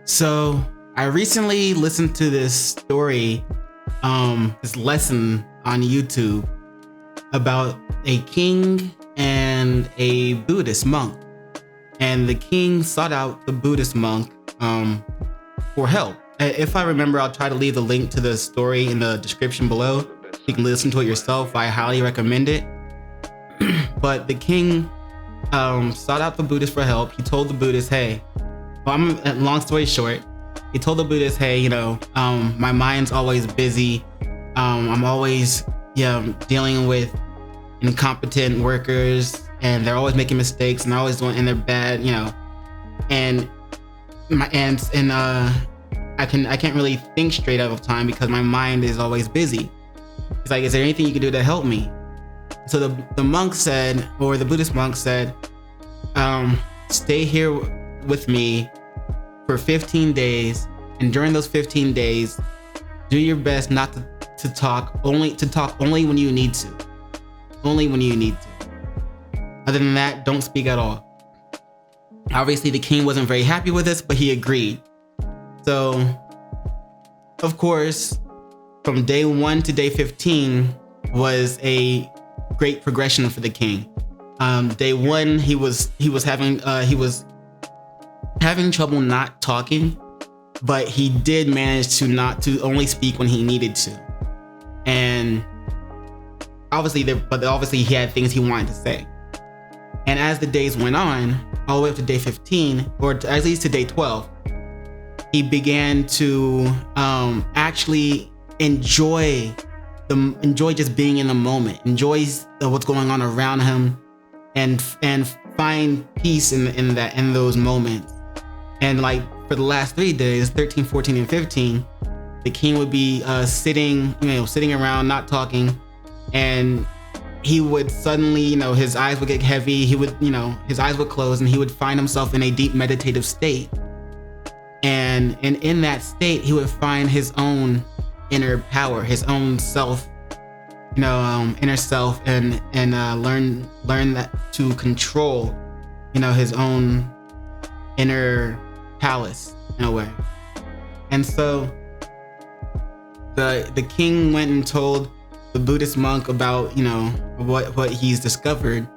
So I recently listened to this story, this lesson on YouTube about a king and a Buddhist monk. And the king sought out the Buddhist monk for help. If I remember, I'll try to leave the link to the story in the description below. You can listen to it yourself. I highly recommend it. But the king sought out the Buddhist for help. He told the Buddhist, hey, long story short, he told the Buddhist, hey, my mind's always busy. I'm always dealing with incompetent workers, and they're always making mistakes, and they're always doing, and they're bad, and I can't really think straight all the time because my mind is always busy. It's like, is there anything you can do to help me? So the monk said, or the Buddhist monk said, stay here with me for 15 days, and during those 15 days, do your best not to talk only when you need to. Only when you need to. Other than that, don't speak at all. Obviously, the king wasn't very happy with this, but he agreed. So, of course, from day 1 to day 15 was a great progression for the king. Day 1, he was having trouble not talking, but he did manage to only speak when he needed to. And obviously he had things he wanted to say. And as the days went on, all the way up to day 15, or at least to day 12, he began to actually enjoy just being in the moment, enjoy what's going on around him, and find peace in those moments. And like for the last 3 days, 13, 14, and 15, the king would be sitting around, not talking, and he would suddenly, his eyes would get heavy. His eyes would close, and he would find himself in a deep meditative state. And in that state, he would find his own inner power, his own self, inner self, and learn that to control, his own inner palace in a way. And so the king went and told the Buddhist monk about what he's discovered,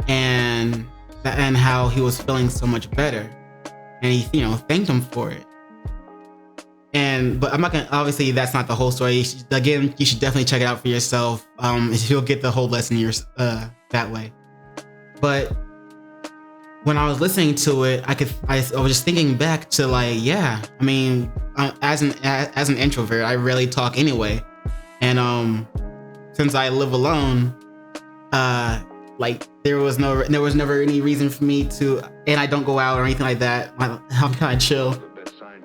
and how he was feeling so much better, and he thanked him for it. But I'm not gonna, obviously that's not the whole story. You should definitely check it out for yourself. You'll get the whole lesson that way. But when I was listening to it, I was just thinking back to as an introvert, I rarely talk anyway. And since I live alone, there was never any reason for me to, and I don't go out or anything like that. I'm kind of chill.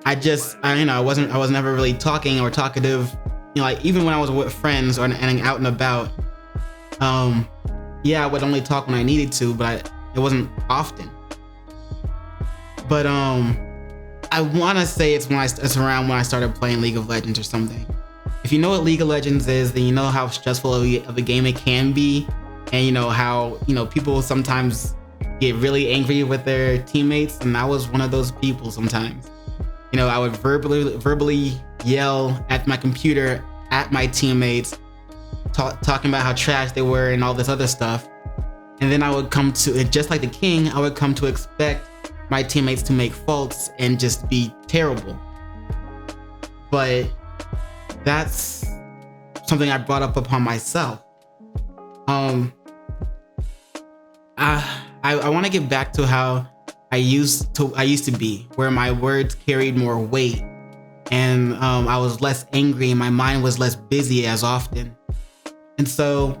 I was never really talking or talkative. Even when I was with friends and out and about, I would only talk when I needed to, but it wasn't often. But I want to say it's around when I started playing League of Legends or something. If you know what League of Legends is, then you know how stressful of a game it can be, and how people sometimes get really angry with their teammates, and I was one of those people sometimes. I would verbally yell at my computer at my teammates, talking about how trash they were and all this other stuff. And then I would come to, just like the king, I would come to expect my teammates to make faults and just be terrible. But that's something I brought up upon myself. I want to get back to how I used to be, where my words carried more weight, and I was less angry, and my mind was less busy as often. And so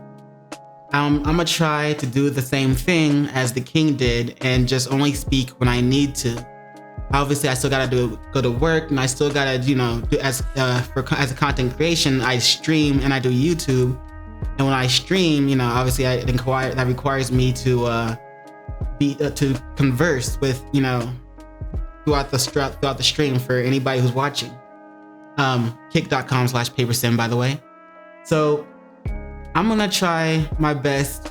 I'm gonna try to do the same thing as the king did, and just only speak when I need to. Obviously, I still gotta go to work, and I still gotta do as a content creation. I stream and I do YouTube, and when I stream, obviously that requires me to converse with throughout the stream for anybody who's watching. Kick.com/PaperSin, by the way. So I'm gonna try my best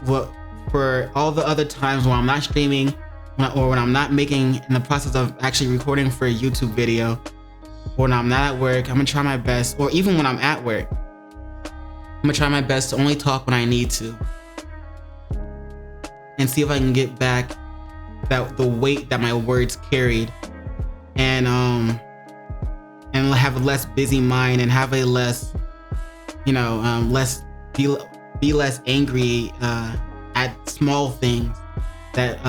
for all the other times when I'm not streaming, when I'm not making, in the process of actually recording for a YouTube video, or when I'm not at work, I'm gonna try my best, or even when I'm at work, I'm gonna try my best to only talk when I need to, and see if I can get back the weight that my words carried, and have a less busy mind, and have a less, be less angry at small things that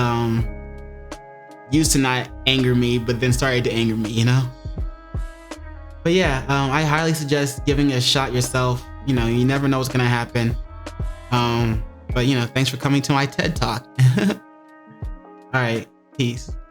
used to not anger me, but then started to anger me, But yeah, I highly suggest giving it a shot yourself. You never know what's gonna happen. But thanks for coming to my TED Talk. All right, peace.